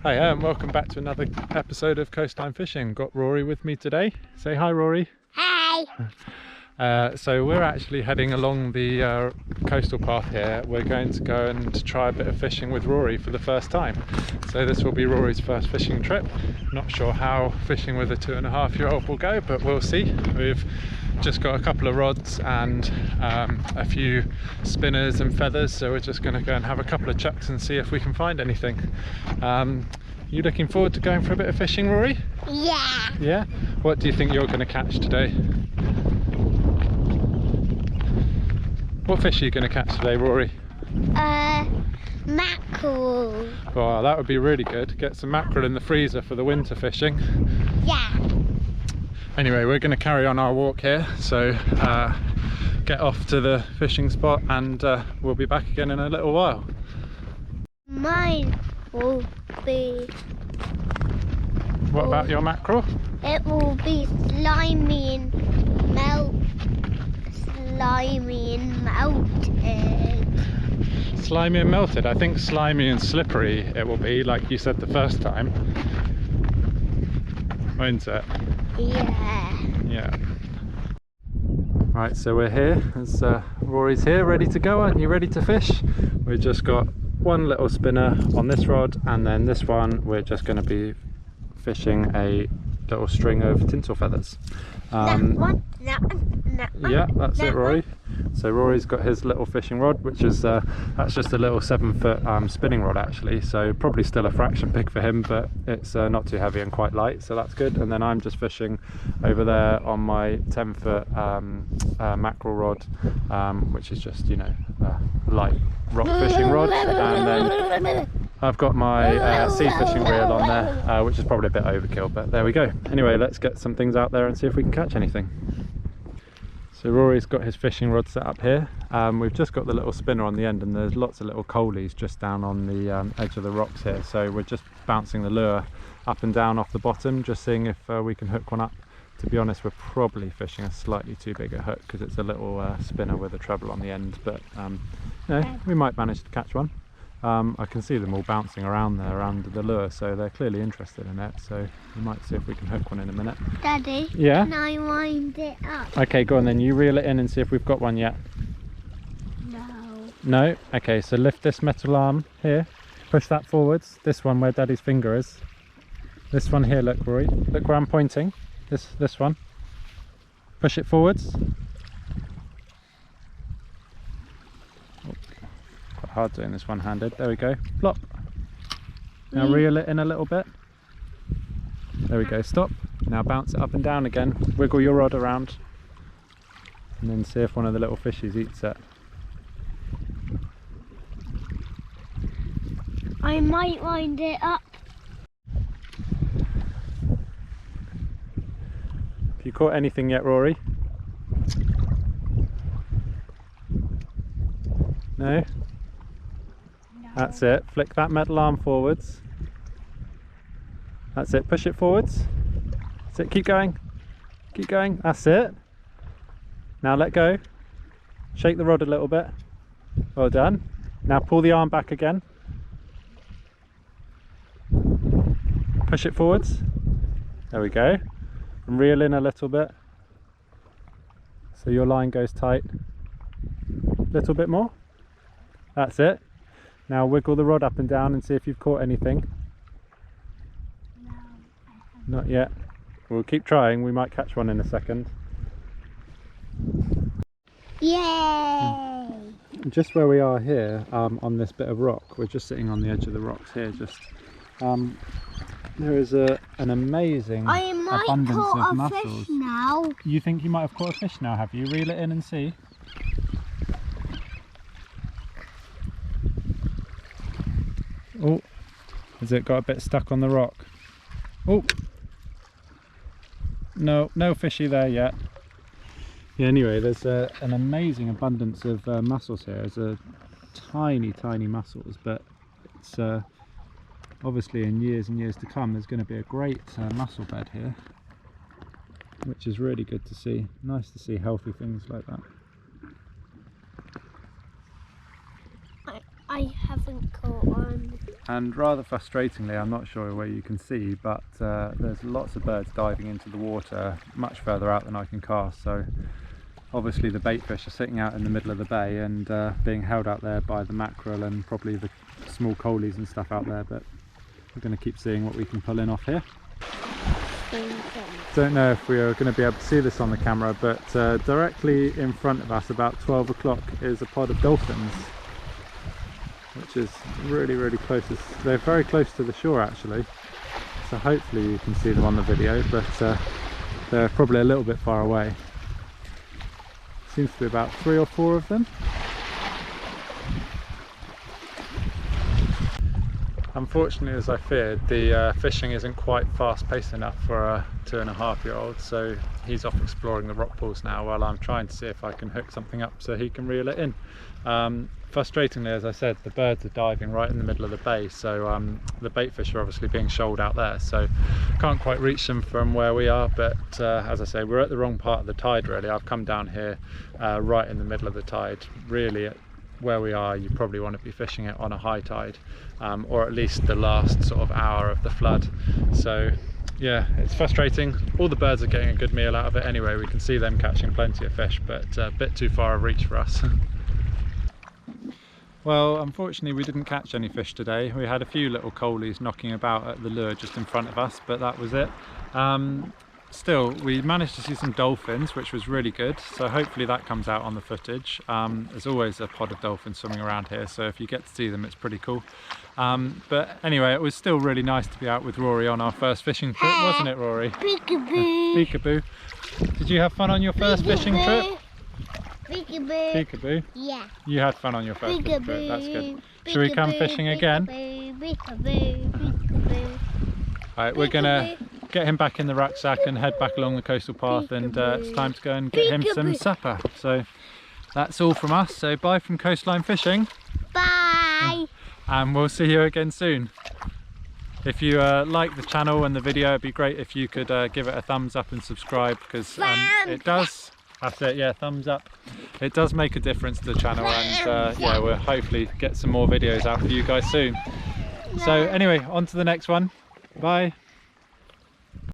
Hi, and welcome back to another episode of Coastline Fishing. Got Rory with me today. Say hi, Rory. Hi. So we're actually heading along the coastal path here. We're going to go and try a bit of fishing with Rory for the first time. So this will be Rory's first fishing trip. Not sure how fishing with a 2.5-year-old will go, but we'll see. We've just got a couple of rods and a few spinners and feathers, so we're just going to go and have a couple of chucks and see if we can find anything. You looking forward to going for a bit of fishing, Rory? Yeah. Yeah? What do you think you're going to catch today? What fish are you going to catch today, Rory? Mackerel. Oh, that would be really good. Get some mackerel in the freezer for the winter fishing. Yeah. Anyway, we're going to carry on our walk here, so get off to the fishing spot and we'll be back again in a little while. Mine will be... What about your mackerel? It will be slimy and melted. Slimy and melted. I think slimy and slippery it will be, like you said the first time. Won't it? Yeah. Yeah. Right, so we're here. As Rory's here, ready to go. Aren't you ready to fish? We've just got one little spinner on this rod, and then this one we're just going to be fishing a little string of tinsel feathers. That one. Yeah, that's it, Rory. So Rory's got his little fishing rod, which is that's just a little 7-foot spinning rod actually, so probably still a fraction big for him, but it's not too heavy and quite light, so that's good. And then I'm just fishing over there on my 10-foot mackerel rod, which is just, you know, light rock fishing rod. And then I've got my sea fishing reel on there, which is probably a bit overkill, but there we go. Anyway, let's get some things out there and see if we can catch anything. So Rory's got his fishing rod set up here. We've just got the little spinner on the end, and there's lots of little coalies just down on the edge of the rocks here. So we're just bouncing the lure up and down off the bottom, just seeing if we can hook one up. To be honest, we're probably fishing a slightly too big a hook because it's a little spinner with a treble on the end, but you know, we might manage to catch one. I can see them all bouncing around there around the lure, so they're clearly interested in it, so we might see if we can hook one in a minute. Daddy, yeah? Can I wind it up? Okay, go on then, you reel it in and see if we've got one yet. No. No? Okay, so lift this metal arm here, push that forwards, this one where Daddy's finger is. This one here, look Rory, look where I'm pointing, this one. Push it forwards. Hard doing this one-handed. There we go. Plop. Now reel it in a little bit. There we go. Stop. Now bounce it up and down again. Wiggle your rod around, and then see if one of the little fishies eats it. I might wind it up. Have you caught anything yet, Rory? No? That's it. Flick that metal arm forwards. That's it. Push it forwards. That's it. Keep going. Keep going. That's it. Now let go. Shake the rod a little bit. Well done. Now pull the arm back again. Push it forwards. There we go. And reel in a little bit, so your line goes tight. A little bit more. That's it. Now wiggle the rod up and down and see if you've caught anything. No, I haven't. Not yet. We'll keep trying, we might catch one in a second. Yay! Just where we are here, on this bit of rock, we're just sitting on the edge of the rocks here, just there is an amazing abundance of mussels. Fish now. You think you might have caught a fish now, have you? Reel it in and see. Oh, has it got a bit stuck on the rock? Oh, no fishy there yet. Yeah, anyway, there's an amazing abundance of mussels here. There's a tiny mussels, but it's obviously in years and years to come there's going to be a great mussel bed here, which is really good to see. Nice to see healthy things like that. I haven't caught one. And rather frustratingly, I'm not sure where you can see, but there's lots of birds diving into the water much further out than I can cast. So obviously the bait fish are sitting out in the middle of the bay and being held out there by the mackerel and probably the small coalies and stuff out there, but we're going to keep seeing what we can pull in off here. Don't know if we are going to be able to see this on the camera, but directly in front of us, about 12 o'clock, is a pod of dolphins, which is really close. They're very close to the shore actually, so hopefully you can see them on the video, but they're probably a little bit far away. Seems to be about 3 or 4 of them. Unfortunately, as I feared, the fishing isn't quite fast paced enough for a 2.5-year-old, so he's off exploring the rock pools now while I'm trying to see if I can hook something up so he can reel it in. Frustratingly, as I said, the birds are diving right in the middle of the bay, so the bait fish are obviously being shoaled out there, so can't quite reach them from where we are. But as I say, we're at the wrong part of the tide really. I've come down here right in the middle of the tide. Really, where we are, you probably want to be fishing it on a high tide, or at least the last sort of hour of the flood. So yeah, it's frustrating. All the birds are getting a good meal out of it anyway. We can see them catching plenty of fish, but a bit too far of reach for us. Well, unfortunately we didn't catch any fish today. We had a few little coalies knocking about at the lure just in front of us, but that was it. Still, we managed to see some dolphins, which was really good, so hopefully that comes out on the footage. There's always a pod of dolphins swimming around here, so if you get to see them, it's pretty cool. But anyway, it was still really nice to be out with Rory on our first fishing trip, wasn't it, Rory? Peekaboo. Peekaboo. Did you have fun on your first fishing trip? Peekaboo. Peekaboo? Yeah. You had fun on your first fishing trip, that's good. Should we come fishing again? Peekaboo. Alright, we're gonna get him back in the rucksack and head back along the coastal path, and it's time to go and get him some supper. So that's all from us, so bye from Coastline Fishing. Bye. And we'll see you again soon. If you like the channel and the video, it'd be great if you could give it a thumbs up and subscribe, because it does. That's it, yeah, thumbs up. It does make a difference to the channel, and yeah, we'll hopefully get some more videos out for you guys soon. So anyway, on to the next one. Bye.